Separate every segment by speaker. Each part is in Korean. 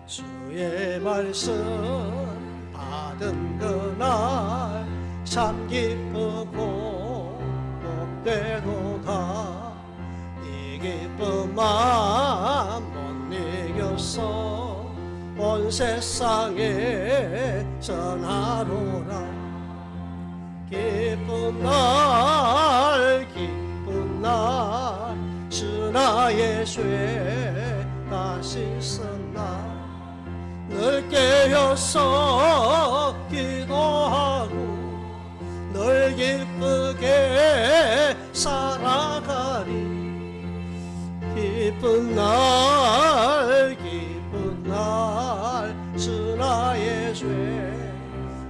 Speaker 1: 주의 말씀 받은 그날 참 기쁘고 복되도다. 이 기쁨만 못 이겼어 온 세상에 전하노라. 기쁜 날 기쁜 날 주 나의 죄 다 씻은 날 늘 깨어서 기도하고 늘 기쁘게 살아가리. 기쁜 날 기쁜 날 주 나의 죄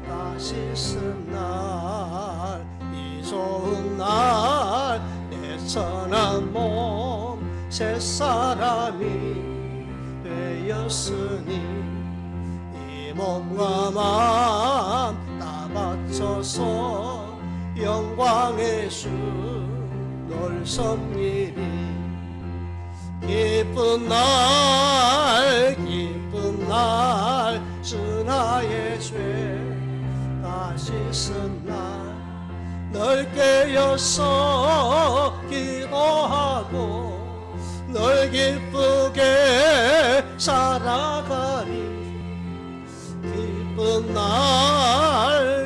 Speaker 1: 다 씻은 날 이 좋은 날 내 선한 몸 새 사람이 되었으니 이 몸과 마음 다 바쳐서 영광의 주 널 섬기리. 기쁜 날 기쁜 날 주 나의 죄 다 씻은 날 널 깨어서 기도하고 널 기쁘게 살아가리. 기쁜 날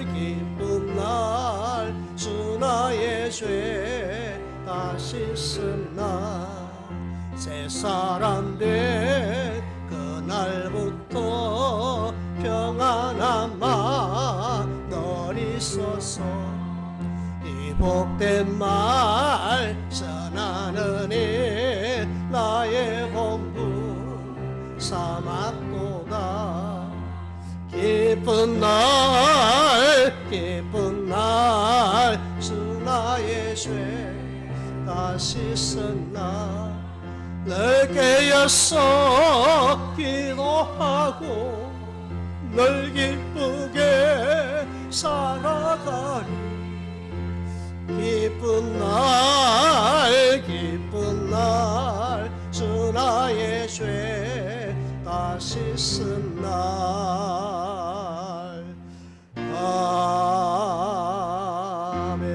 Speaker 1: 주 나의 죄 다 씻은 날 새 사람 된 그날부터 평안한 마음 널 있어서 이 복된 말 선하는 일 나의 본분 삼았도다. 기쁜 날 주 나의 죄 다 씻은 날 널 깨어서 기도하고 널 기쁘게 살아가리. 기쁜 날 주 나의 죄 다 씻은 날. 아멘.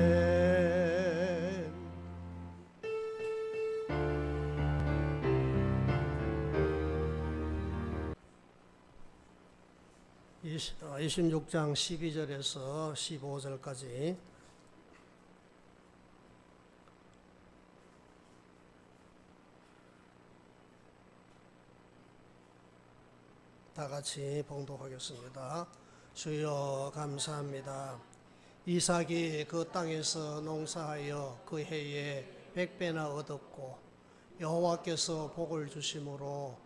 Speaker 1: 26장 12절에서 15절까지 다 같이 봉독하겠습니다. 주여 감사합니다. 이삭이 그 땅에서 농사하여 그 해에 100배나 얻었고 여호와께서 복을 주심으로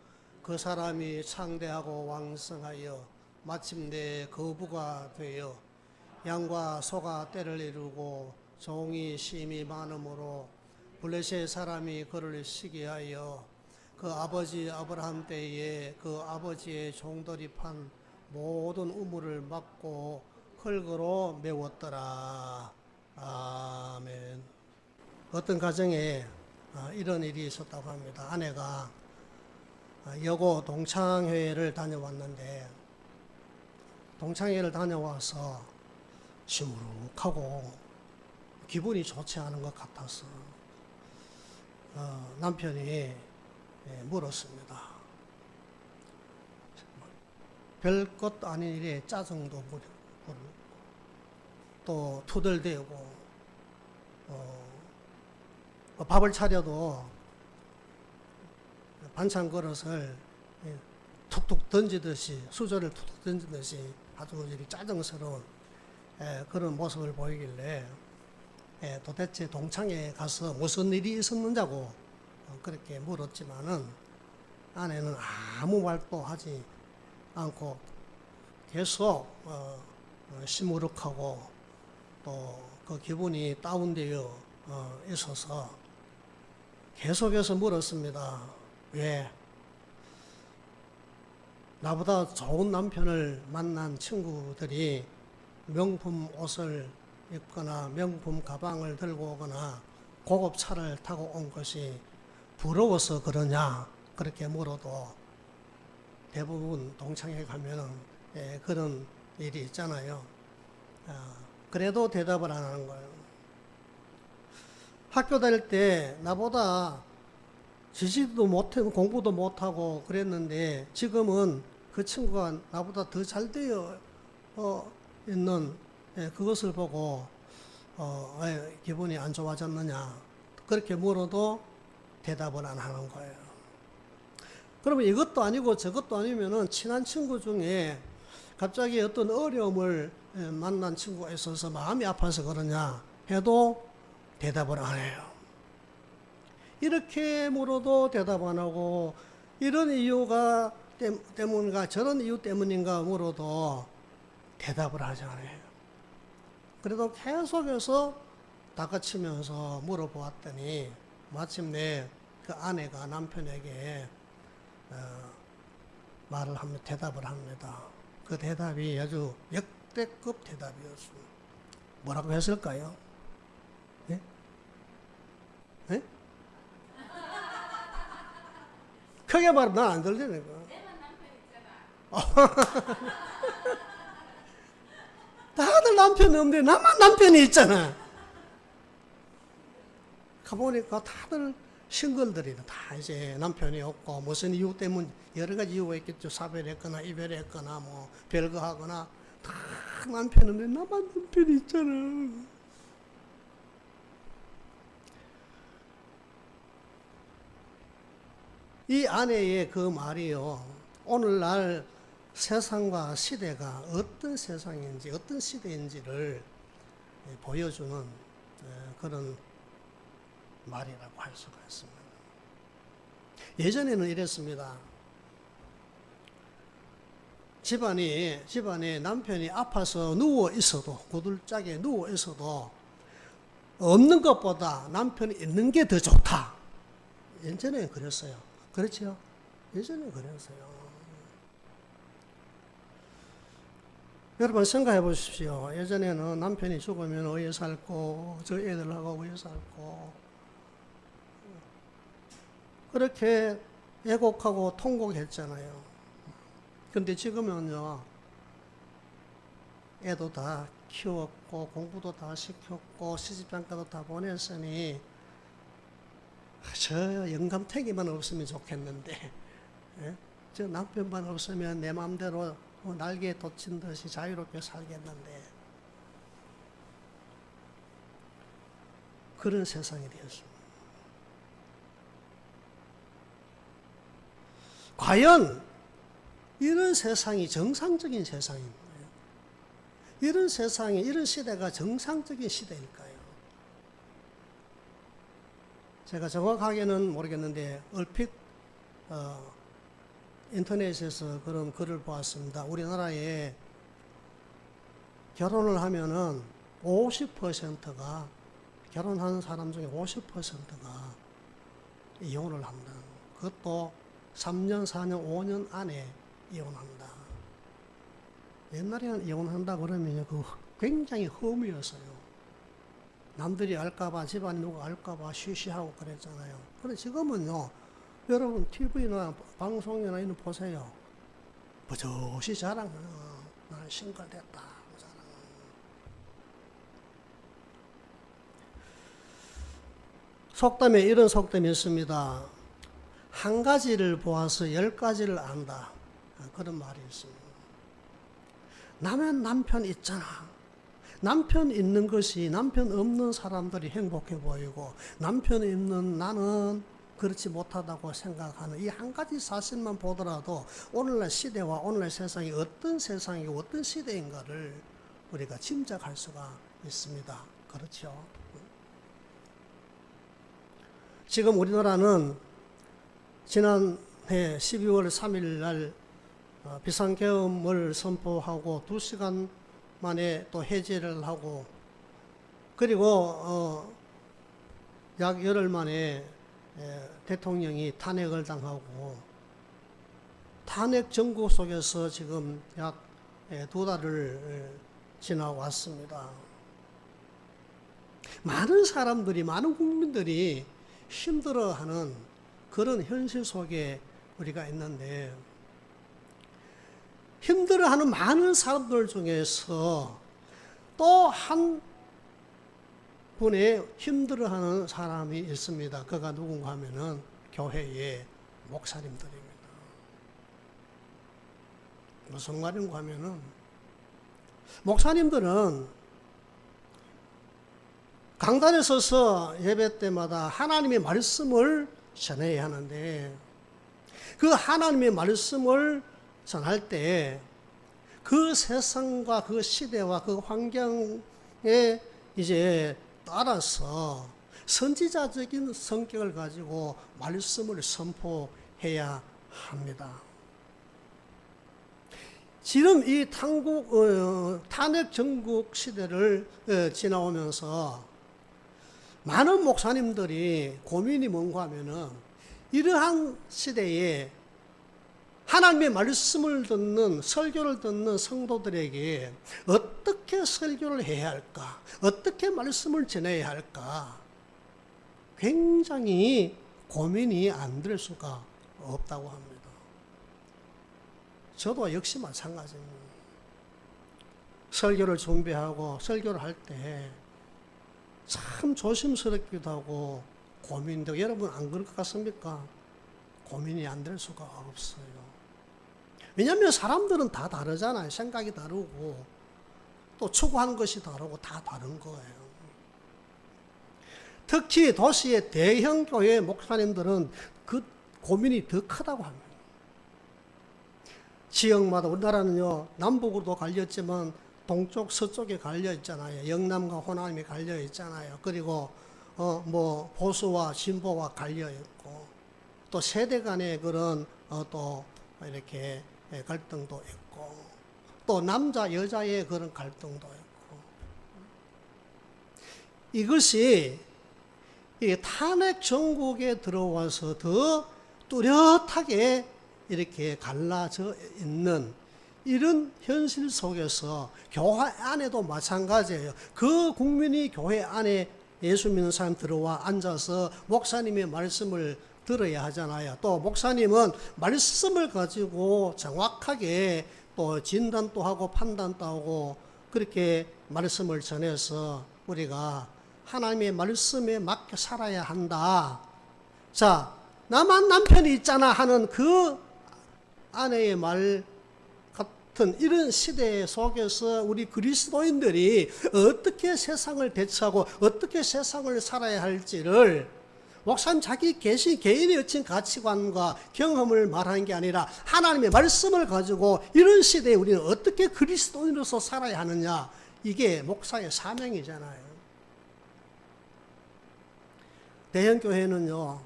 Speaker 1: 그 사람이 창대하고 왕성하여 마침내 거부가 되어 양과 소가 때를 이루고 종이 심이 많으므로 블레셋 사람이 그를 시기하여 그 아버지 아브라함 때에 그 아버지의 종들이 판 모든 우물을 막고 흙으로 메웠더라. 아멘. 어떤 가정에 이런 일이 있었다고 합니다. 아내가 여고 동창회를 다녀왔는데 동창회를 다녀와서 시무룩하고 기분이 좋지 않은 것 같아서 남편이 물었습니다. 별것 아닌 일에 짜증도 부리고 또 투덜대고 밥을 차려도 반찬 그릇을 툭툭 던지듯이 수저를 툭툭 던지듯이 아주 짜증스러운 그런 모습을 보이길래 도대체 동창회에 가서 무슨 일이 있었는지고 그렇게 물었지만은 아내는 아무 말도 하지 않고 계속 시무룩하고 또 그 기분이 다운되어 있어서 계속해서 물었습니다. 왜? 나보다 좋은 남편을 만난 친구들이 명품 옷을 입거나 명품 가방을 들고 오거나 고급 차를 타고 온 것이 부러워서 그러냐 그렇게 물어도 대부분 동창회 가면은 그런 일이 있잖아요. 그래도 대답을 안 하는 거예요. 학교 다닐 때 나보다 지식도 못하고 공부도 못하고 그랬는데 지금은 그 친구가 나보다 더 잘 되어 있는 그것을 보고 기분이 안 좋아졌느냐 그렇게 물어도 대답을 안 하는 거예요. 그러면 이것도 아니고 저것도 아니면은 친한 친구 중에 갑자기 어떤 어려움을 만난 친구가 있어서 마음이 아파서 그러냐 해도 대답을 안 해요. 이렇게 물어도 대답 안 하고 이런 이유가 때문인가 저런 이유 때문인가 물어도 대답을 하지 않아요. 그래도 계속해서 다그치면서 물어보았더니 마침내 그 아내가 남편에게 말을 하며 대답을 합니다. 그 대답이 아주 역대급 대답이었습니다. 뭐라고 했을까요? 예? 예? 크게 말하면 난 안 들리는 거야. 다들 남편이 없는데 나만 남편이 있잖아. 가보니까 다들 싱글들이다. 다 이제 남편이 없고 무슨 이유 때문에 여러 가지 이유가 있겠죠. 사별했거나 이별했거나 뭐 별거 하거나 다 남편 없는데 나만 남편이 있잖아. 이 아내의 그 말이요. 오늘날 세상과 시대가 어떤 세상인지 어떤 시대인지를 보여주는 그런 말이라고 할 수가 있습니다. 예전에는 이랬습니다. 집안에 남편이 아파서 누워 있어도 구들짝에 누워 있어도 없는 것보다 남편이 있는 게 더 좋다. 예전에 그랬어요. 그렇죠? 예전에 그랬어요. 여러분 생각해 보십시오. 예전에는 남편이 죽으면 어디에 살고 저 애들하고 어디에 살고 그렇게 애곡하고 통곡했잖아요. 근데 지금은요, 애도 다 키웠고 공부도 다 시켰고 시집장가도 다 보냈으니 저 영감탱이만 없으면 좋겠는데 저 남편만 없으면 내 마음대로 날개에 돋친 듯이 자유롭게 살겠는데 그런 세상이 되었습니다. 과연 이런 세상이 정상적인 세상인가요? 이런 세상이 이런 시대가 정상적인 시대일까요? 제가 정확하게는 모르겠는데 얼핏 인터넷에서 그런 글을 보았습니다. 우리나라에 결혼을 하면은 50%가 결혼하는 사람 중에 50%가 이혼을 한다. 그것도 3년, 4년, 5년 안에 이혼한다. 옛날에는 이혼한다 그러면 그 굉장히 흠이었어요. 남들이 알까봐, 집안 누가 알까봐 쉬쉬하고 그랬잖아요. 그런데 지금은요, 여러분 TV나 방송이나 이런 보세요. 버젓이 자랑하는 나는 싱글됐다. 속담에 이런 속담이 있습니다. 한 가지를 보아서 10가지를 안다. 그런 말이 있습니다. 나는 남편 있잖아. 남편 있는 것이 남편 없는 사람들이 행복해 보이고 남편 있는 나는 그렇지 못하다고 생각하는 이 한 가지 사실만 보더라도 오늘날 시대와 오늘날 세상이 어떤 세상이고 어떤 시대인가를 우리가 짐작할 수가 있습니다. 그렇죠? 지금 우리나라는 지난해 12월 3일 날 비상계엄을 선포하고 2시간 만에 또 해제를 하고 그리고 약 열흘 만에 대통령이 탄핵을 당하고 탄핵 정국 속에서 지금 약 2달을 지나왔습니다. 많은 사람들이 많은 국민들이 힘들어하는 그런 현실 속에 우리가 있는데, 힘들어하는 많은 사람들 중에서 또 한 분의 힘들어하는 사람이 있습니다. 그가 누군가 하면은 교회의 목사님들입니다. 무슨 말인가 하면은, 목사님들은 강단에 서서 예배 때마다 하나님의 말씀을 전해야 하는데, 그 하나님의 말씀을 전할 때 그 세상과 그 시대와 그 환경에 이제 따라서 선지자적인 성격을 가지고 말씀을 선포해야 합니다. 지금 이 탄핵 정국 시대를 지나오면서 많은 목사님들이 고민이 뭔가 하면은, 이러한 시대에 하나님의 말씀을 듣는, 설교를 듣는 성도들에게 어떻게 설교를 해야 할까? 어떻게 말씀을 전해야 할까? 굉장히 고민이 안 될 수가 없다고 합니다. 저도 역시 마찬가지입니다. 설교를 준비하고 설교를 할 때 참 조심스럽기도 하고 고민도, 여러분 안 그럴 것 같습니까? 고민이 안 될 수가 없어요. 왜냐하면 사람들은 다 다르잖아요. 생각이 다르고 또 추구하는 것이 다르고 다 다른 거예요. 특히 도시의 대형 교회 목사님들은 그 고민이 더 크다고 합니다. 지역마다, 우리나라는요 남북으로도 갈렸지만 동쪽 서쪽에 갈려 있잖아요. 영남과 호남이 갈려 있잖아요. 그리고 뭐 보수와 진보와 갈려 있고, 또 세대 간의 그런 또 이렇게 갈등도 있고, 또 남자 여자의 그런 갈등도 있고, 이것이 이 탄핵 정국에 들어와서 더 뚜렷하게 이렇게 갈라져 있는 이런 현실 속에서 교회 안에도 마찬가지예요. 그 국민이 교회 안에 예수 믿는 사람 들어와 앉아서 목사님의 말씀을 들어야 하잖아요. 또 목사님은 말씀을 가지고 정확하게 또 진단도 하고 판단도 하고 그렇게 말씀을 전해서 우리가 하나님의 말씀에 맞게 살아야 한다. 자, 나만 남편이 있잖아 하는 그 아내의 말 같은 이런 시대 속에서 우리 그리스도인들이 어떻게 세상을 대처하고 어떻게 세상을 살아야 할지를 목사님 자기 개인의 어떤 가치관과 경험을 말하는 게 아니라 하나님의 말씀을 가지고 이런 시대에 우리는 어떻게 그리스도인으로서 살아야 하느냐, 이게 목사의 사명이잖아요. 대형교회는요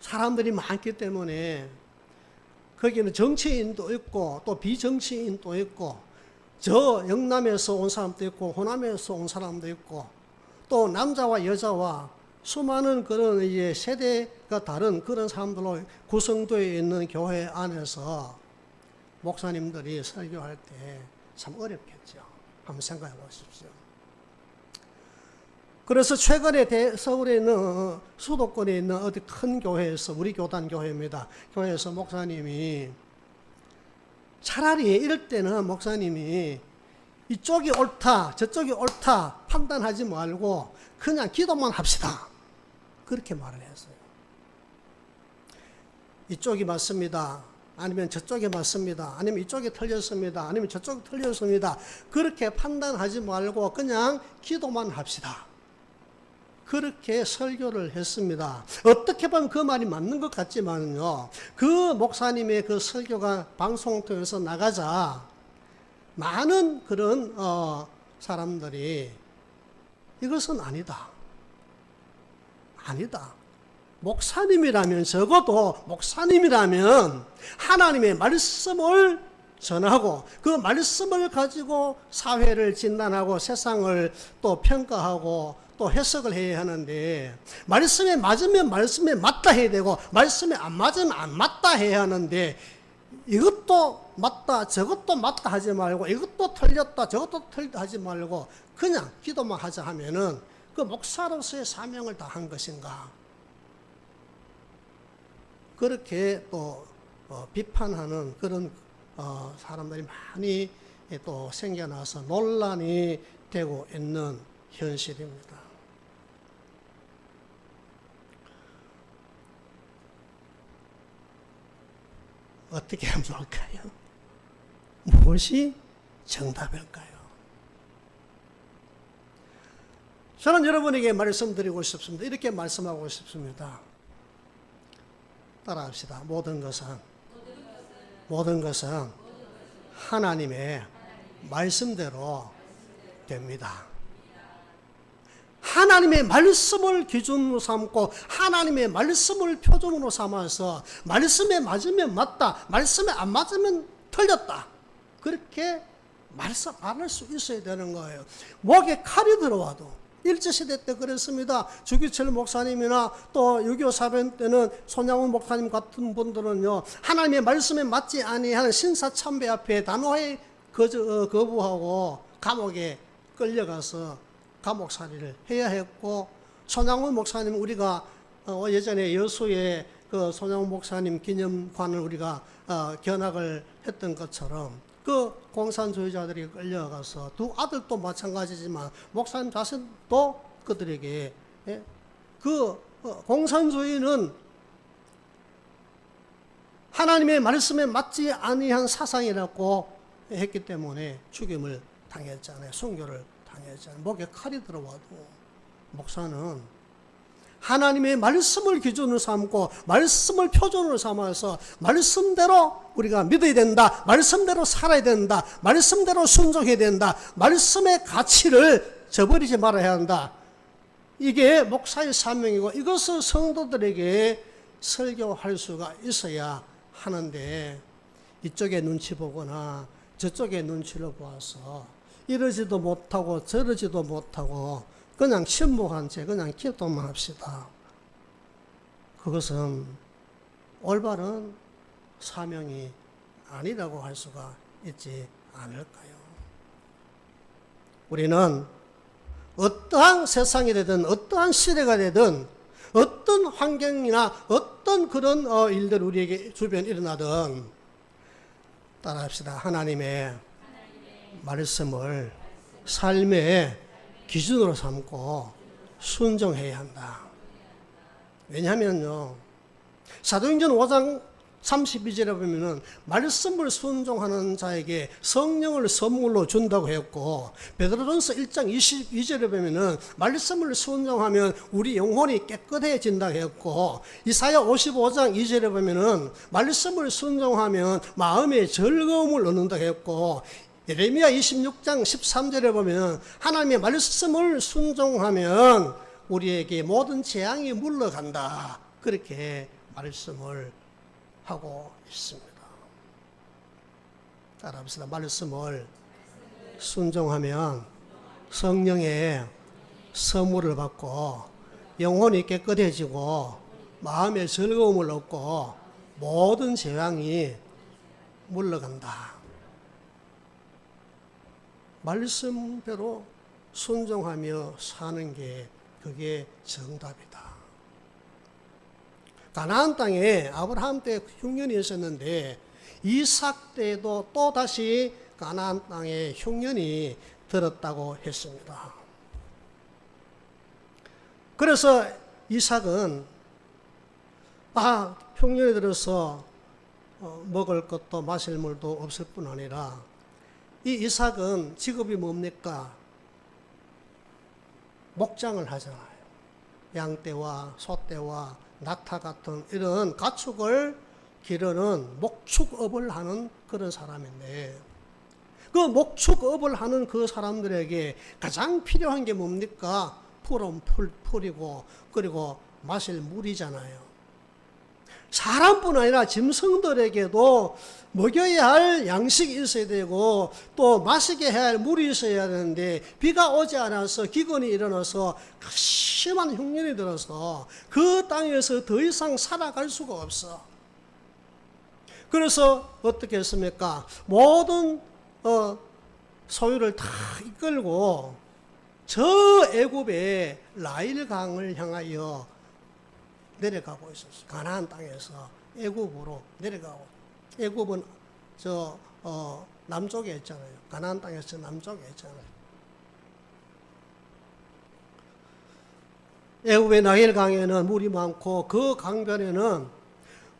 Speaker 1: 사람들이 많기 때문에 거기는 정치인도 있고 또 비정치인도 있고, 저 영남에서 온 사람도 있고 호남에서 온 사람도 있고, 또 남자와 여자와 수많은 그런 이제 세대가 다른 그런 사람들로 구성되어 있는 교회 안에서 목사님들이 설교할 때 참 어렵겠죠. 한번 생각해 보십시오. 그래서 최근에 서울에 있는 수도권에 있는 어디 큰 교회에서, 우리 교단 교회입니다. 교회에서 목사님이 차라리 이럴 때는 목사님이 이쪽이 옳다 저쪽이 옳다 판단하지 말고 그냥 기도만 합시다, 그렇게 말을 했어요. 이쪽이 맞습니다, 아니면 저쪽이 맞습니다, 아니면 이쪽이 틀렸습니다, 아니면 저쪽이 틀렸습니다, 그렇게 판단하지 말고 그냥 기도만 합시다, 그렇게 설교를 했습니다. 어떻게 보면 그 말이 맞는 것 같지만요, 그 목사님의 그 설교가 방송 통해서 나가자 많은 그런 사람들이 이것은 아니다, 목사님이라면, 적어도 목사님이라면 하나님의 말씀을 전하고 그 말씀을 가지고 사회를 진단하고 세상을 또 평가하고 또 해석을 해야 하는데, 말씀에 맞으면 말씀에 맞다 해야 되고 말씀에 안 맞으면 안 맞다 해야 하는데, 이것도 맞다 저것도 맞다 하지 말고 이것도 틀렸다 저것도 틀렸다 하지 말고 그냥 기도만 하자 하면은 그 목사로서의 사명을 다한 것인가? 그렇게 또 비판하는 그런 사람들이 많이 또 생겨나서 논란이 되고 있는 현실입니다. 어떻게 하면 좋을까요? 무엇이 정답일까요? 저는 여러분에게 말씀드리고 싶습니다. 이렇게 말씀하고 싶습니다. 따라합시다. 모든 것은 하나님의 말씀대로 됩니다. 하나님의 말씀을 기준으로 삼고 하나님의 말씀을 표준으로 삼아서 말씀에 맞으면 맞다, 말씀에 안 맞으면 틀렸다, 그렇게 말씀할 수 있어야 되는 거예요. 목에 칼이 들어와도 일제시대 때 그랬습니다. 주기철 목사님이나 또 6.25 사변 때는 손양훈 목사님 같은 분들은요, 하나님의 말씀에 맞지 아니한 신사참배 앞에 단호히 거부하고 감옥에 끌려가서 감옥살이를 해야 했고, 손양훈 목사님, 우리가 예전에 여수에 그 손양훈 목사님 기념관을 우리가 견학을 했던 것처럼 그 공산주의자들이 끌려가서 두 아들도 마찬가지지만 목사님 자신도 그들에게 그 공산주의는 하나님의 말씀에 맞지 아니한 사상이라고 했기 때문에 죽임을 당했잖아요. 순교를 당했잖아요. 목에 칼이 들어와도 목사는 하나님의 말씀을 기준으로 삼고 말씀을 표준으로 삼아서 말씀대로 우리가 믿어야 된다, 말씀대로 살아야 된다, 말씀대로 순종해야 된다, 말씀의 가치를 저버리지 말아야 한다. 이게 목사의 사명이고 이것을 성도들에게 설교할 수가 있어야 하는데, 이쪽에 눈치 보거나 저쪽에 눈치를 보아서 이러지도 못하고 저러지도 못하고 그냥 침묵한 채 그냥 기도만 합시다. 그것은 올바른 사명이 아니라고 할 수가 있지 않을까요? 우리는 어떠한 세상이 되든 어떠한 시대가 되든 어떤 환경이나 어떤 그런 일들 우리에게 주변에 일어나든 따라합시다. 하나님의 말씀을 삶의 기준으로 삼고 순종해야 한다. 왜냐하면요, 사도행전 5장 32절에 보면은 말씀을 순종하는 자에게 성령을 선물로 준다고 했고, 베드로전서 1장 22절에 보면은 말씀을 순종하면 우리 영혼이 깨끗해진다고 했고, 이사야 55장 2절에 보면은 말씀을 순종하면 마음의 즐거움을 얻는다고 했고, 예레미야 26장 13절에 보면 하나님의 말씀을 순종하면 우리에게 모든 재앙이 물러간다, 그렇게 말씀을 하고 있습니다. 따라합시다. 말씀을 순종하면 성령의 선물을 받고 영혼이 깨끗해지고 마음의 즐거움을 얻고 모든 재앙이 물러간다. 말씀대로 순종하며 사는 게 그게 정답이다. 가나안 땅에 아브라함 때 흉년이 있었는데 이삭 때도 또 다시 가나안 땅에 흉년이 들었다고 했습니다. 그래서 이삭은 흉년이 들어서 먹을 것도 마실 물도 없을 뿐 아니라 이 이삭은 직업이 뭡니까? 목장을 하잖아요. 양떼와 소떼와 낙타 같은 이런 가축을 기르는 목축업을 하는 그런 사람인데, 그 목축업을 하는 그 사람들에게 가장 필요한 게 뭡니까? 푸른 풀이고 그리고 마실 물이잖아요. 사람뿐 아니라 짐승들에게도 먹여야 할 양식이 있어야 되고 또 마시게 해야 할 물이 있어야 되는데, 비가 오지 않아서 기근이 일어나서 심한 흉년이 들어서 그 땅에서 더 이상 살아갈 수가 없어. 그래서 어떻게 했습니까? 모든 소유를 다 이끌고 저 애굽의 나일강을 향하여 내려가고 있었어요. 가나안 땅에서 애굽으로 내려가고, 애굽은 남쪽에 있잖아요. 가나안 땅에서 남쪽에 있잖아요. 애굽의 나일강에는 물이 많고 그 강변에는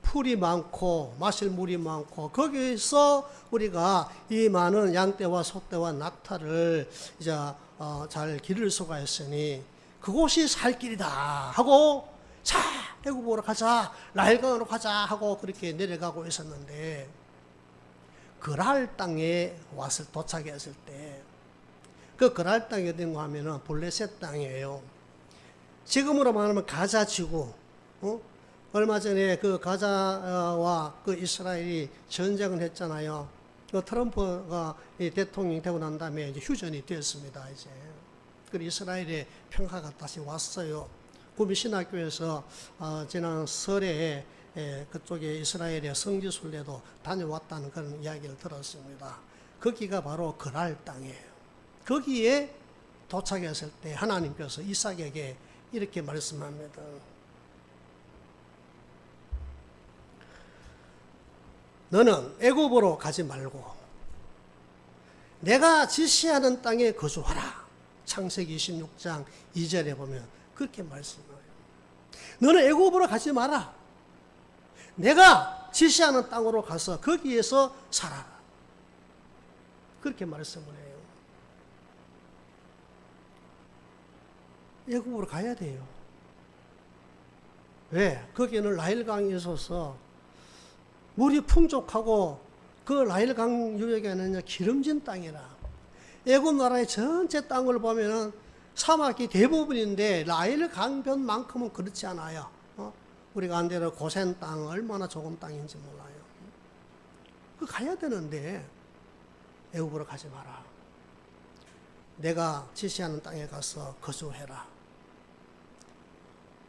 Speaker 1: 풀이 많고 마실 물이 많고 거기서 우리가 이 많은 양떼와 소떼와 낙타를 이제 잘 기를 수가 있으니 그곳이 살 길이다 하고, 자 애굽으로 가자, 나일강으로 가자 하고 그렇게 내려가고 있었는데, 그랄 땅에 와서 도착했을 때, 그 그랄 땅이 어딘가 하면은 블레셋 땅이에요. 지금으로 말하면 가자 지구. 얼마 전에 그 가자와 그 이스라엘이 전쟁을 했잖아요. 그 트럼프가 대통령이 되고 난 다음에 이제 휴전이 되었습니다. 이제 그 이스라엘의 평화가 다시 왔어요. 구미신학교에서 지난 설에 그쪽에 이스라엘의 성지순례도 다녀왔다는 그런 이야기를 들었습니다. 거기가 바로 그랄 땅이에요. 거기에 도착했을 때 하나님께서 이삭에게 이렇게 말씀합니다. 너는 애굽으로 가지 말고 내가 지시하는 땅에 거주하라. 창세기 26장 2절에 보면 그렇게 말씀해요. 너는 애굽으로 가지 마라. 내가 지시하는 땅으로 가서 거기에서 살아라. 그렇게 말씀을 해요. 애굽으로 가야 돼요. 왜? 거기는 나일강이 있어서 물이 풍족하고 그 나일강 유역에는 기름진 땅이라. 애굽 나라의 전체 땅을 보면은 사막이 대부분인데 나일강변만큼은 그렇지 않아요. 우리가 안 대로 고센 땅 얼마나 좋은 땅인지 몰라요. 그 가야 되는데 애굽으로 가지 마라. 내가 지시하는 땅에 가서 거주해라.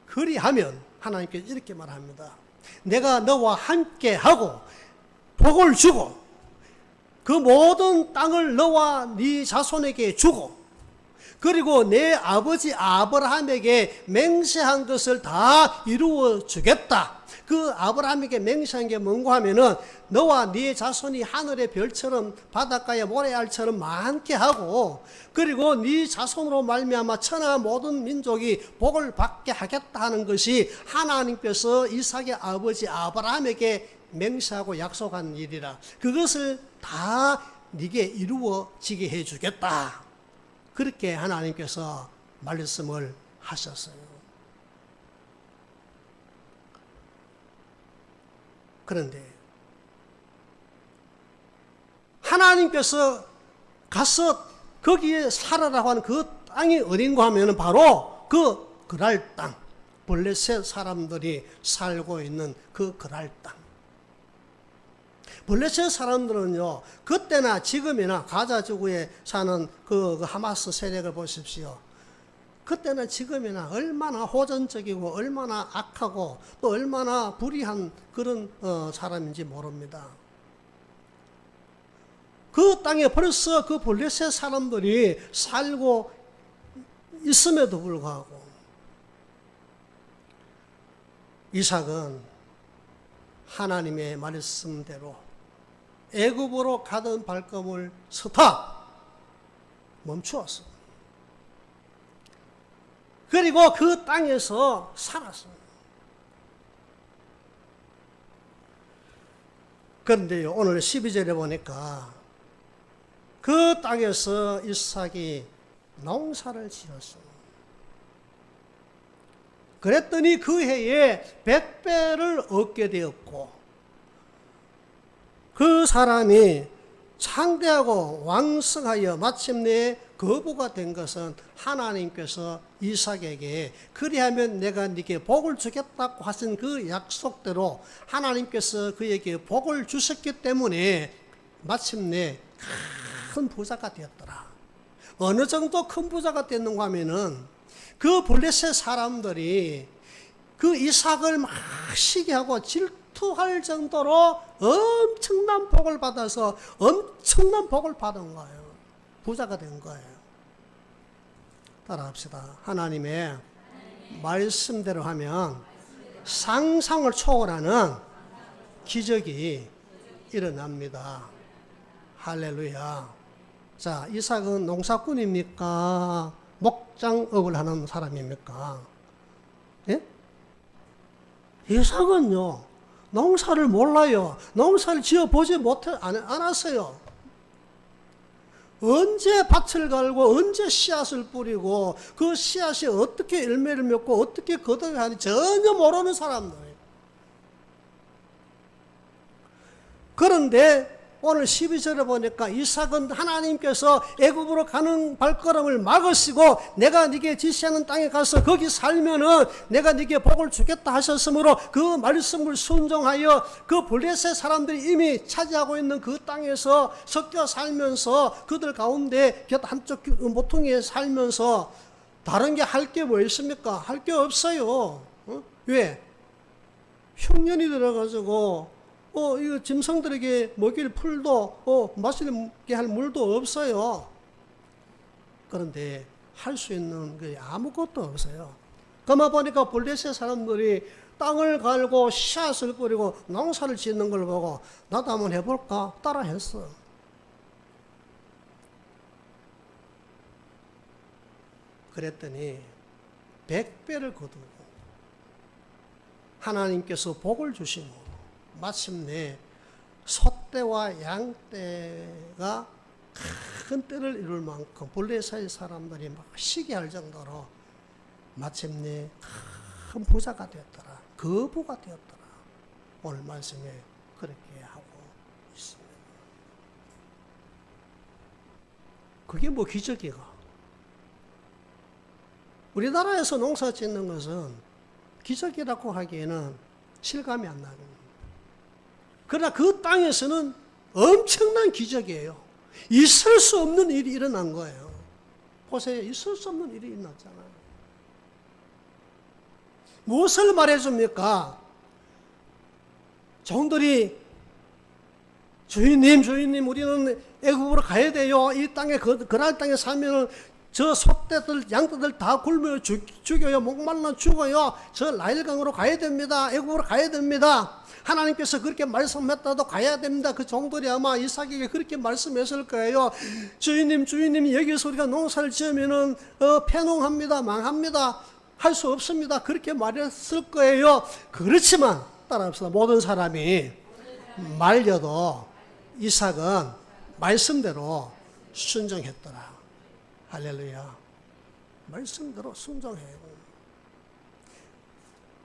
Speaker 1: 그리하면 하나님께서 이렇게 말합니다. 내가 너와 함께 하고 복을 주고 그 모든 땅을 너와 네 자손에게 주고, 그리고 내 아버지 아브라함에게 맹세한 것을 다 이루어 주겠다. 그 아브라함에게 맹세한 게 뭔가 하면은 너와 네 자손이 하늘의 별처럼 바닷가의 모래알처럼 많게 하고, 그리고 네 자손으로 말미암아 천하 모든 민족이 복을 받게 하겠다 하는 것이 하나님께서 이삭의 아버지 아브라함에게 맹세하고 약속한 일이라. 그것을 다 네게 이루어지게 해주겠다. 그렇게 하나님께서 말씀을 하셨어요. 그런데 하나님께서 가서 거기에 살아라고 하는 그 땅이 어딘가 하면 바로 그 그랄 땅, 블레셋 사람들이 살고 있는 그 그랄 땅. 블레셋 사람들은요, 그때나 지금이나 가자 지구에 사는 그 하마스 세력을 보십시오. 그때나 지금이나 얼마나 호전적이고 얼마나 악하고 또 얼마나 불의한 그런 사람인지 모릅니다. 그 땅에 벌써 그 블레셋 사람들이 살고 있음에도 불구하고 이삭은 하나님의 말씀대로 애굽으로 가던 발걸음을 스탑 멈추었어. 그리고 그 땅에서 살았어. 그런데요, 오늘 12절에 보니까 그 땅에서 이삭이 농사를 지었어. 그랬더니 그 해에 100배를 얻게 되었고, 그 사람이 창대하고 왕성하여 마침내 거부가 된 것은 하나님께서 이삭에게 그리하면 내가 네게 복을 주겠다고 하신 그 약속대로 하나님께서 그에게 복을 주셨기 때문에 마침내 큰 부자가 되었더라. 어느 정도 큰 부자가 됐는가 하면은 그 블레셋 사람들이 그 이삭을 막 시기하고 질투할 정도로 엄청난 복을 받아서 엄청난 복을 받은 거예요. 부자가 된 거예요. 따라합시다. 하나님의 말씀대로 하면 상상을 초월하는 기적이 일어납니다. 할렐루야. 자, 이삭은 농사꾼입니까? 목장업을 하는 사람입니까? 예? 이삭은요, 농사를 몰라요. 농사를 지어보지 않았어요. 언제 밭을 갈고 언제 씨앗을 뿌리고 그 씨앗이 어떻게 열매를 맺고 어떻게 거둬야 하는지 전혀 모르는 사람들이에요. 그런데 오늘 12절에 보니까 이삭은 하나님께서 애굽으로 가는 발걸음을 막으시고 내가 네게 지시하는 땅에 가서 거기 살면은 내가 네게 복을 주겠다 하셨으므로 그 말씀을 순종하여 그 블레셋 사람들이 이미 차지하고 있는 그 땅에서 섞여 살면서 그들 가운데 곁 한쪽 모퉁이에 살면서 다른 게 할 게 뭐 있습니까? 할 게 없어요. 왜? 흉년이 들어가지고 이거 짐승들에게 먹일 풀도, 마시게 할 물도 없어요. 그런데 할 수 있는 게 아무것도 없어요. 그만 보니까 블레셋 사람들이 땅을 갈고 씨앗을 뿌리고 농사를 짓는 걸 보고 나도 한번 해볼까? 따라 했어. 그랬더니 100배를 거두고 하나님께서 복을 주시고 마침내 소떼와 양떼가 큰 떼를 이룰 만큼 블레셋 사람들이 막 시기할 정도로 마침내 큰 부자가 되었더라. 거부가 되었더라. 오늘 말씀에 그렇게 하고 있습니다. 그게 뭐 기적이가? 우리나라에서 농사 짓는 것은 기적이라고 하기에는 실감이 안 나는. 그러나 그 땅에서는 엄청난 기적이에요. 있을 수 없는 일이 일어난 거예요. 보세요. 있을 수 없는 일이 일어났잖아요. 무엇을 말해줍니까? 종들이 주인님 우리는 애굽으로 가야 돼요. 이 땅에 그날 땅에 살면은 저 소떼들 양떼들 다 굶어 죽여요. 목말라 죽어요. 저 나일강으로 가야 됩니다. 애굽으로 가야 됩니다. 하나님께서 그렇게 말씀했다도 가야 됩니다. 그 종들이 아마 이삭에게 그렇게 말씀했을 거예요. 주인님 여기서 우리가 농사를 지으면은 폐농합니다. 망합니다. 할 수 없습니다. 그렇게 말했을 거예요. 그렇지만 따라합시다. 모든 사람이 말려도 이삭은 말씀대로 순종했더라. 할렐루야. 말씀대로 순종해요.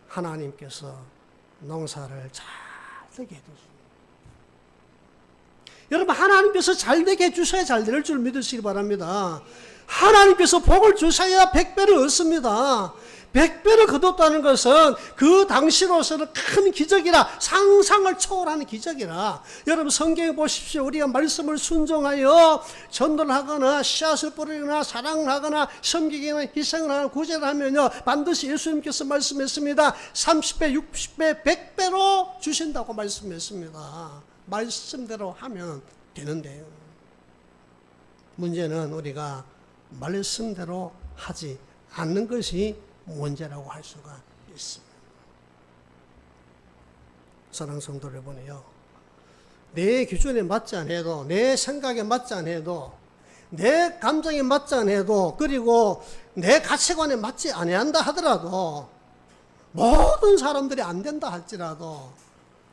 Speaker 1: 하나님께서 농사를 잘 되게 해주십니다. 여러분, 하나님께서 잘 되게 해주셔야 잘 될 줄 믿으시기 바랍니다. 하나님께서 복을 주셔야 100배를 얻습니다. 100배를 거뒀다는 것은 그 당시로서는 큰 기적이라, 상상을 초월하는 기적이라. 여러분, 성경에 보십시오. 우리가 말씀을 순종하여 전도를 하거나 씨앗을 뿌리거나 사랑을 하거나 섬기거나 희생을 하거나 구제를 하면요, 반드시 예수님께서 말씀했습니다. 30배, 60배, 100배로 주신다고 말씀했습니다. 말씀대로 하면 되는데요. 문제는 우리가 말씀대로 하지 않는 것이 문제라고 할 수가 있습니다. 사랑하는 성도 여러분이요, 내 기준에 맞지 않아도, 내 생각에 맞지 않아도, 내 감정에 맞지 않아도, 그리고 내 가치관에 맞지 아니한다 하더라도, 모든 사람들이 안 된다 할지라도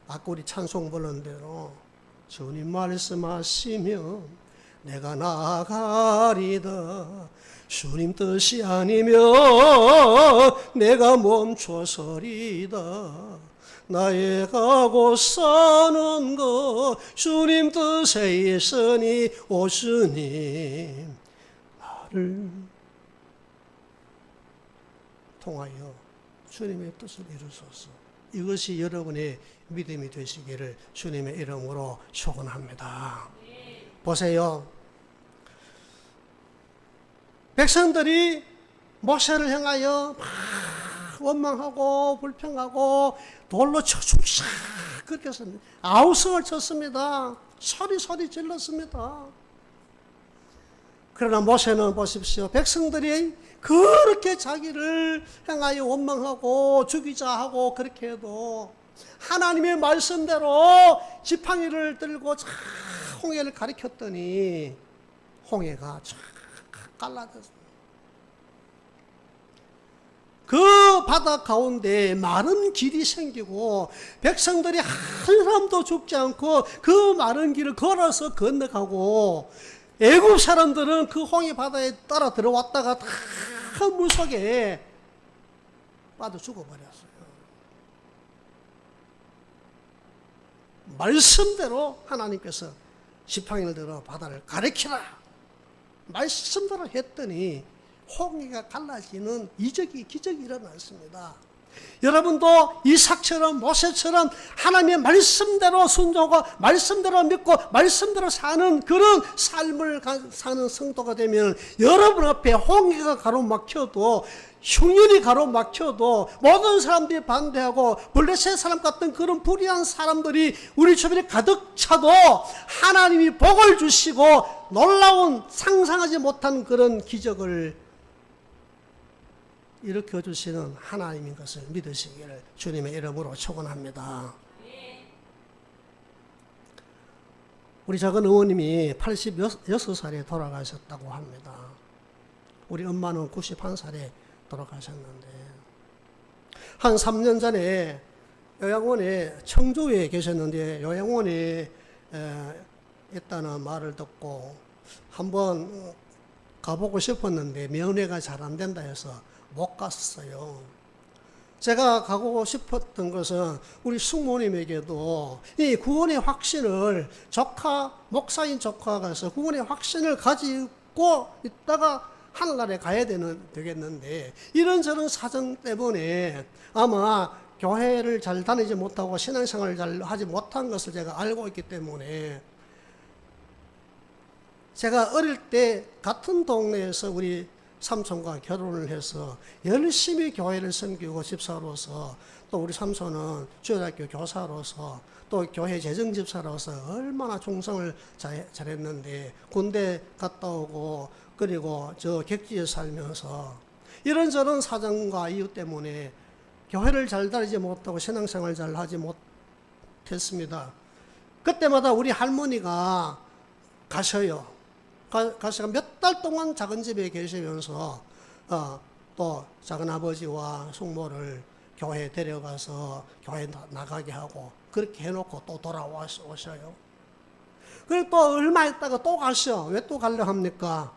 Speaker 1: 아까 우리 찬송 부른 대로 주님 말씀하시면 내가 나아가리다. 주님 뜻이 아니면 내가 멈춰서리다. 나의 가고 사는 것 주님 뜻에 있으니 오시니 나를 통하여 주님의 뜻을 이루소서. 이것이 여러분의 믿음이 되시기를 주님의 이름으로 축원합니다. 보세요. 백성들이 모세를 향하여 막 원망하고 불평하고 돌로 쳐죽이자 그렇게 해서 아우성을 쳤습니다. 소리 질렀습니다. 그러나 모세는 보십시오. 백성들이 그렇게 자기를 향하여 원망하고 죽이자 하고 그렇게 해도 하나님의 말씀대로 지팡이를 들고 쫙 홍해를 가리켰더니 홍해가 쫙 갈라졌어요. 그 바다 가운데 마른 길이 생기고 백성들이 한 사람도 죽지 않고 그 마른 길을 걸어서 건너가고 애굽 사람들은 그 홍해 바다에 따라 들어왔다가 다 물속에 빠져 죽어버렸어요. 말씀대로 하나님께서 지팡이를 들어 바다를 가리키라 말씀대로 했더니 홍해가 갈라지는 기적이 일어났습니다. 여러분도 이삭처럼 모세처럼 하나님의 말씀대로 순종하고 말씀대로 믿고 말씀대로 사는 그런 삶을 사는 성도가 되면 여러분 앞에 홍해가 가로막혀도 흉년이 가로막혀도 모든 사람들이 반대하고 블레셋 사람 같은 그런 불의한 사람들이 우리 주변에 가득 차도 하나님이 복을 주시고 놀라운 상상하지 못한 그런 기적을 일으켜주시는 하나님인 것을 믿으시기를 주님의 이름으로 축원합니다. 우리 작은 어머님이 86살에 돌아가셨다고 합니다. 우리 엄마는 91살에 돌아가셨는데 한 3년 전에 요양원에 청주에 계셨는데 요양원에 있다는 말을 듣고 한번 가보고 싶었는데 면회가 잘 안 된다 해서 못 갔어요. 제가 가고 싶었던 것은 우리 숙모님에게도 이 구원의 확신을 목사인 조카가 가서 구원의 확신을 가지고 있다가 하늘나라에 가야 되겠는데 이런저런 사정 때문에 아마 교회를 잘 다니지 못하고 신앙생활을 잘 하지 못한 것을 제가 알고 있기 때문에 제가 어릴 때 같은 동네에서 우리 삼촌과 결혼을 해서 열심히 교회를 섬기고 집사로서 또 우리 삼촌은 주일학교 교사로서 또 교회 재정집사로서 얼마나 충성을 잘했는데 군대 갔다 오고 그리고 저 객지에 살면서 이런저런 사정과 이유 때문에 교회를 잘 다니지 못하고 신앙생활을 잘 하지 못했습니다. 그때마다 우리 할머니가 가셔요. 가서 몇 달 동안 작은 집에 계시면서 또 작은 아버지와 숙모를 교회에 데려가서 교회 나가게 하고 그렇게 해놓고 또 돌아오셔요. 그리고 또 얼마 있다가 또 가셔. 왜 또 가려 합니까?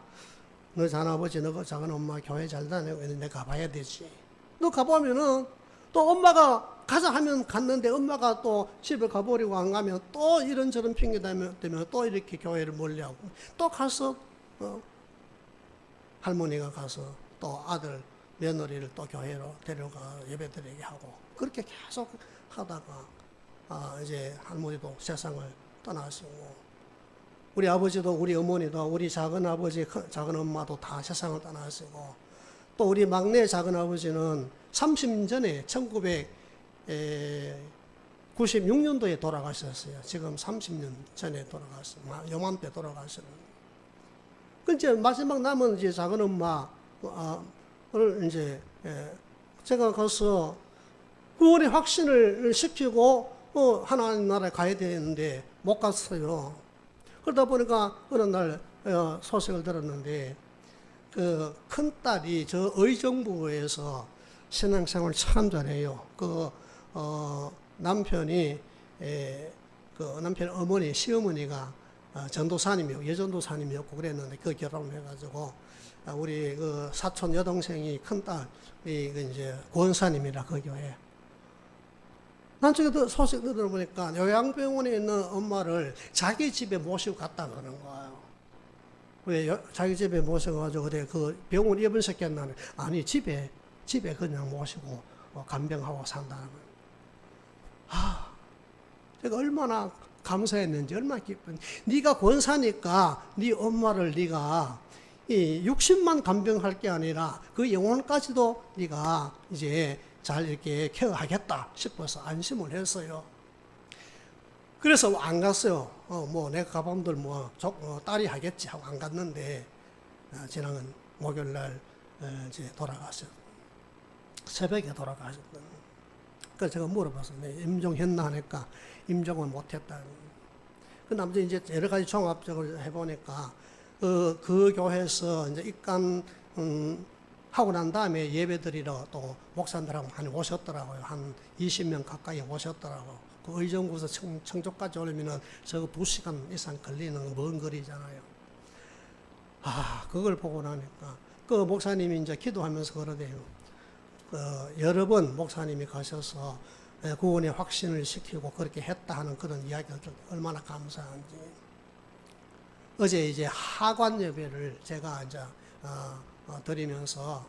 Speaker 1: 너 작은 아버지, 너 작은 엄마 교회 잘 다니고 있는데 가봐야 되지. 너 가보면은 또 엄마가 가자 하면 갔는데 엄마가 또 집에 가버리고 안 가면 또 이런저런 핑계 대면 또 이렇게 교회를 멀리하고 또 가서 할머니가 가서 또 아들 며느리를 또 교회로 데려가 예배드리게 하고 그렇게 계속 하다가 이제 할머니도 세상을 떠나시고 우리 아버지도 우리 어머니도 우리 작은 아버지 작은 엄마도 다 세상을 떠나시고 또 우리 막내 작은 아버지는 30년 전에 1996년도에 돌아가셨어요. 지금 30년 전에 돌아갔어요. 요맘때 돌아가셨는데. 이제 마지막 남은 이제 작은 엄마를 이제 제가 가서 구원의 확신을 시키고 하나님 나라에 가야 되는데 못 갔어요. 그러다 보니까 어느 날 소식을 들었는데 그 큰딸이 저 의정부에서 신앙생활 참 잘해요. 남편이 남편 어머니 시어머니가 전도사님이고 여전도사님이었고 그랬는데 그 결혼을 해가지고 우리 그 사촌 여동생이 큰딸이 이제 권사님이라 그 교회. 나중에 소식 들어보니까 요양병원에 있는 엄마를 자기 집에 모시고 갔다 그러는 거예요. 왜 자기 집에 모셔가지고 그래 그 병원 입원시켰나는 아니 집에 그냥 모시고 간병하고 산다는 거예요. 제가 얼마나 감사했는지 얼마나 기쁜. 네가 권사니까 네 엄마를 네가 이 60만 간병할 게 아니라 그 영혼까지도 네가 이제 잘 이렇게 케어하겠다 싶어서 안심을 했어요. 그래서 안 갔어요. 뭐 내가 가방들 딸이 하겠지 하고 안 갔는데 지난 목요일 날 이제 돌아가셨어요. 새벽에 돌아가셨던. 그래서 제가 물어봤어요. 임종했나 하니까 임종은 못했다. 그 남자 이제 여러 가지 종합적으로 해보니까 그 교회에서 이제 입간 하고 난 다음에 예배드리러 또 목사님들하고 많이 오셨더라고요. 한 20명 가까이 오셨더라고. 그 의정부에서 청주까지 오려면은 저 2시간 이상 걸리는 먼 거리잖아요. 그걸 보고 나니까 그 목사님이 이제 기도하면서 그러대요. 여러 번 목사님이 가셔서 구원의 확신을 시키고 그렇게 했다 하는 그런 이야기를 얼마나 감사한지. 어제 이제 하관 예배를 제가 이제 드리면서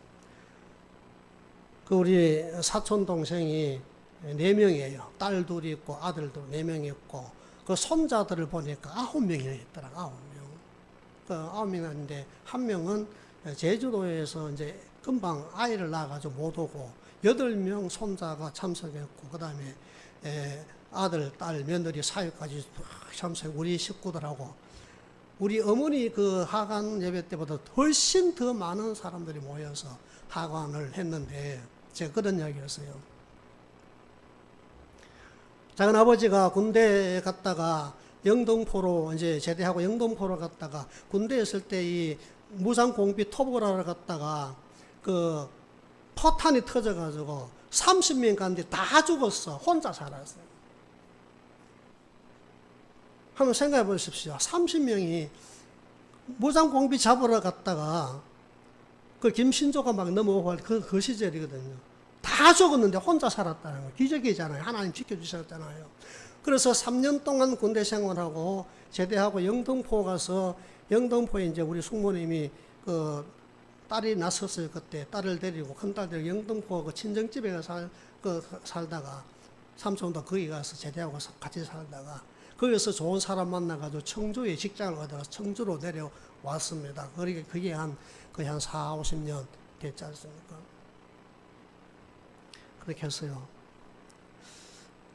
Speaker 1: 그 우리 사촌 동생이 4명이에요. 딸 둘이 있고 아들도 4명이 있고 그 손자들을 보니까 9명이 있더라고. 9명. 그 9명인데 한 명은 제주도에서 이제 금방 아이를 낳아가지고 못 오고 8명 손자가 참석했고 그 다음에 아들, 딸, 며느리, 사위까지 참석. 우리 식구들하고 우리 어머니 그 하관 예배 때보다 훨씬 더 많은 사람들이 모여서 하관을 했는데 제가 그런 이야기였어요. 작은 아버지가 군대에 갔다가 영등포로 이제 제대하고 영등포로 갔다가 군대에 있을 때 이 무장공비 토벌 하러 갔다가 그 포탄이 터져가지고 30명 갔는데 다 죽었어. 혼자 살았어요. 한번 생각해 보십시오. 30명이 무장공비 잡으러 갔다가 그 김신조가 막 넘어오고 그 시절이거든요. 다 죽었는데 혼자 살았다는 거. 기적이잖아요. 하나님 지켜주셨잖아요. 그래서 3년 동안 군대 생활하고 제대하고 영등포 가서 영등포에 이제 우리 숙모님이 그 딸이 낳았었어요. 그때 딸을 데리고 큰딸 데리고 영등포 그 친정집에 살다가 삼촌도 거기 가서 제대하고 같이 살다가 거기서 좋은 사람 만나가지고 청주에 직장을 얻어서 청주로 내려왔습니다. 그게 한 4, 50년 됐지 않습니까? 그렇게 했어요.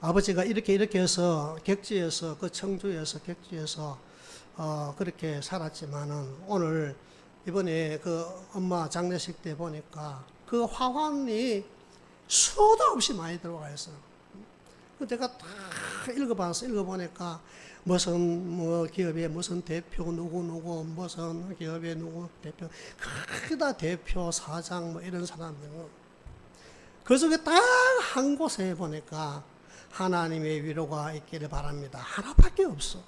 Speaker 1: 아버지가 이렇게 해서 객지에서 그 청주에서 객지에서 그렇게 살았지만은 오늘 이번에 그 엄마 장례식 때 보니까 그 화환이 수도 없이 많이 들어가 있어요. 제가 다 읽어보니까 무슨 기업의 무슨 대표 누구 무슨 기업의 누구 대표 크다 대표 사장 이런 사람들 그 속에 딱 한 곳에 보니까 하나님의 위로가 있기를 바랍니다. 하나밖에 없어.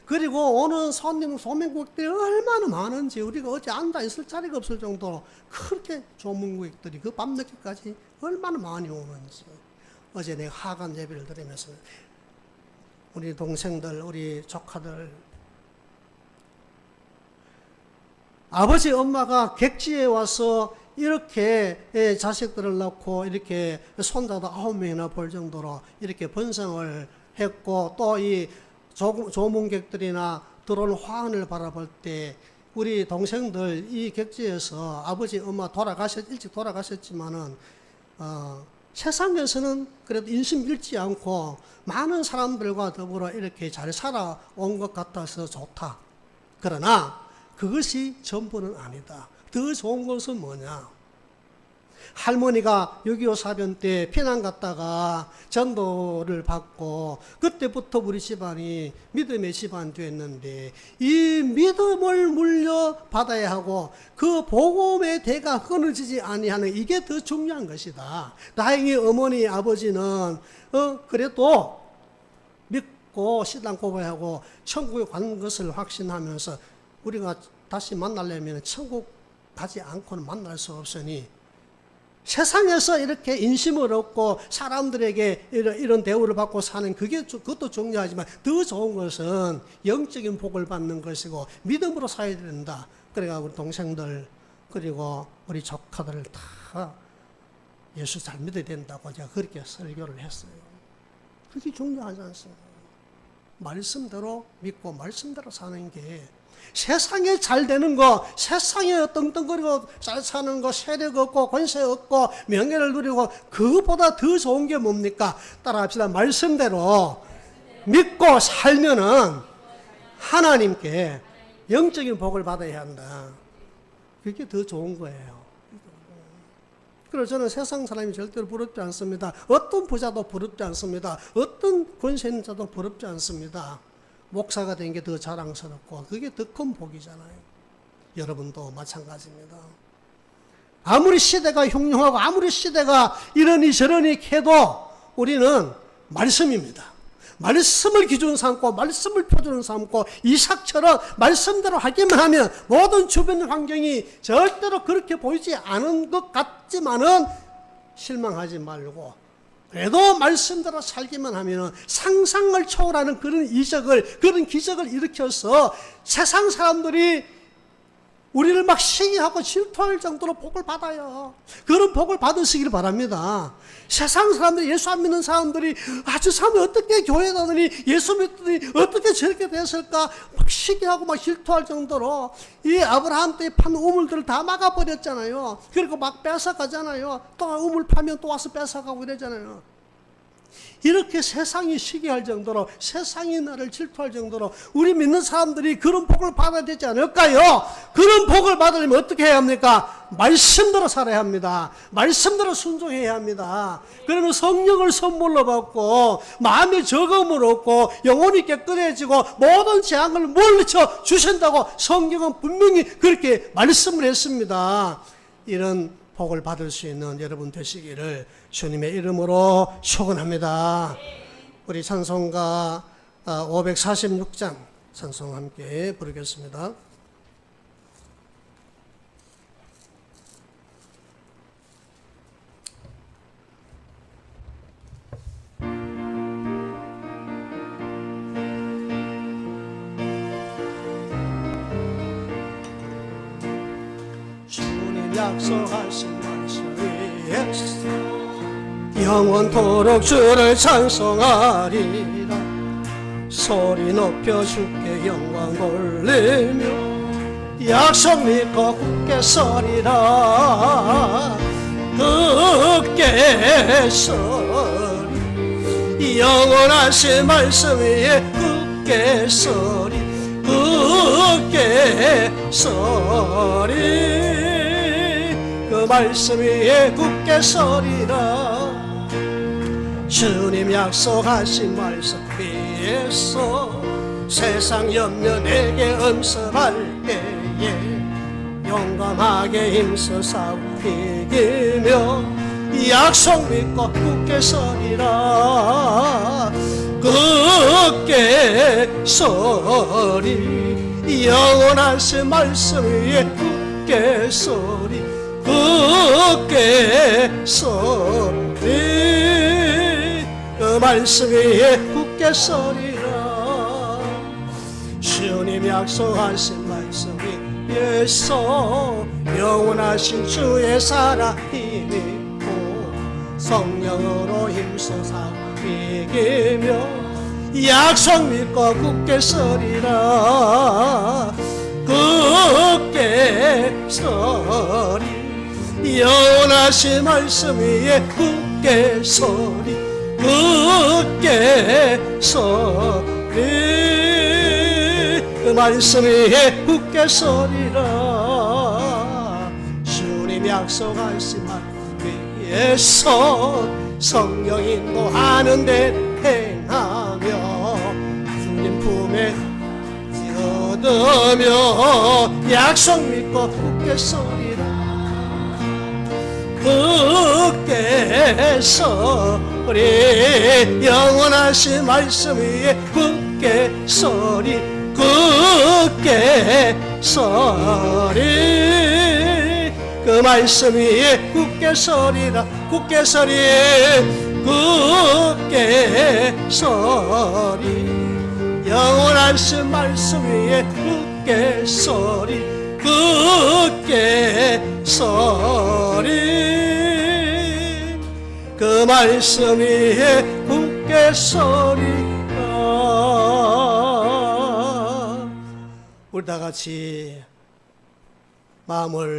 Speaker 1: 그리고 오는 소명국들이 얼마나 많은지 우리가 어제 앉아 있을 자리가 없을 정도로 그렇게 조문국들이 그 밤늦게까지 얼마나 많이 오는지. 어제 내가 하간 예배를 드리면서 우리 동생들, 우리 조카들, 아버지, 엄마가 객지에 와서 이렇게 자식들을 낳고 이렇게 손자도 9명이나 볼 정도로 이렇게 번성을 했고 또 이 조문객들이나 들어오는 화환을 바라볼 때 우리 동생들 이 객지에서 아버지, 엄마 일찍 돌아가셨지만은 세상에서는 그래도 인심 잃지 않고 많은 사람들과 더불어 이렇게 잘 살아온 것 같아서 좋다. 그러나 그것이 전부는 아니다. 더 좋은 것은 뭐냐? 할머니가 6.25 사변 때 피난 갔다가 전도를 받고 그때부터 우리 집안이 믿음의 집안이 됐는데 이 믿음을 물려받아야 하고 그 복음의 대가 끊어지지 아니하는 이게 더 중요한 것이다. 다행히 어머니 아버지는 그래도 믿고 신랑 고백하고 천국에 가는 것을 확신하면서 우리가 다시 만나려면 천국 가지 않고는 만날 수 없으니 세상에서 이렇게 인심을 얻고 사람들에게 이런 대우를 받고 사는 그것도 중요하지만 더 좋은 것은 영적인 복을 받는 것이고 믿음으로 살아야 된다. 그래가 우리 동생들 그리고 우리 조카들을 다 예수 잘 믿어야 된다고 제가 그렇게 설교를 했어요. 그게 중요하지 않습니까? 말씀대로 믿고 말씀대로 사는 게 세상에 잘 되는 거, 세상에 떵떵거리고 잘 사는 거, 세력 얻고 권세 얻고 명예를 누리고 그것보다 더 좋은 게 뭡니까? 따라합시다. 말씀대로 믿고 살면은 하나님께 영적인 복을 받아야 한다. 그게 더 좋은 거예요. 그래서 저는 세상 사람이 절대로 부럽지 않습니다. 어떤 부자도 부럽지 않습니다. 어떤 권세 있는 자도 부럽지 않습니다. 목사가 된 게 더 자랑스럽고 그게 더 큰 복이잖아요. 여러분도 마찬가지입니다. 아무리 시대가 흉흉하고 아무리 시대가 이러니 저러니 해도 우리는 말씀입니다. 말씀을 기준 삼고 말씀을 표준으로 삼고 이삭처럼 말씀대로 하기만 하면 모든 주변 환경이 절대로 그렇게 보이지 않은 것 같지만은 실망하지 말고 그래도 말씀대로 살기만 하면 상상을 초월하는 그런 그런 기적을 일으켜서 세상 사람들이 우리를 막 시기하고 질투할 정도로 복을 받아요. 그런 복을 받으시길 바랍니다. 세상 사람들이, 예수 안 믿는 사람들이 저 사람이 어떻게 교회 다더니 예수 믿더니 어떻게 저렇게 됐을까 막 시기하고 막 질투할 정도로 이 아브라함 때 판 우물들을 다 막아버렸잖아요. 그리고 막 뺏어가잖아요. 또 우물 파면 또 와서 뺏어가고 이러잖아요. 이렇게 세상이 시기할 정도로, 세상이 나를 질투할 정도로 우리 믿는 사람들이 그런 복을 받아야 되지 않을까요? 그런 복을 받으려면 어떻게 해야 합니까? 말씀대로 살아야 합니다. 말씀대로 순종해야 합니다. 그러면 성령을 선물로 받고 마음의 적음을 얻고 영혼이 깨끗해지고 모든 재앙을 물리쳐 주신다고 성경은 분명히 그렇게 말씀을 했습니다. 이런 복을 받을 수 있는 여러분 되시기를 주님의 이름으로 축원합니다. 우리 찬송가 546장 찬송 함께 부르겠습니다. 주님 약속하신 말씀 위에서 영원토록 주를 찬송하리라. 소리 높여 주께 영광 돌리며 약속 믿고 굳게 서리라. 굳게 서리 영원하신 말씀 위에 굳게 서리 굳게 서리 그 말씀 위에 굳게 서리라. 주님 약속하신 말씀 위에서 세상 염려 내게 엄습할 때에 용감하게 힘써 싸워 이기며 약속 믿고 굳게 서리라. 굳게 서리 영원하신 말씀 위에 굳게 서리 굳게 서리 그 말씀 위에 굳게 서리라. 주님 약속하신 말씀 위에서 영원하신 주의 살아 힘입고 성령으로 힘써 싸워 이기며 약속 믿고 굳게 서리라. 굳게 서리 영원하신 말씀 위에 굳게 서리 굳게 서리 그 말씀 위에 굳게 서리라. 주님 약속하신 말씀 위에서 성령 인도하는 데 행하며 주님 품에 얻으며 약속 믿고 굳게 서리라. 굳게 서리 영원하신 말씀 위에 굳게 서리 굳게 서리 그 말씀 위에 굳게 서리라. 굳게 서리 굳게 서리 영원하신 말씀 위에 굳게 서리 굳게 서리 그 말씀 위에 굳게 서리라. 우리 다 같이 마음을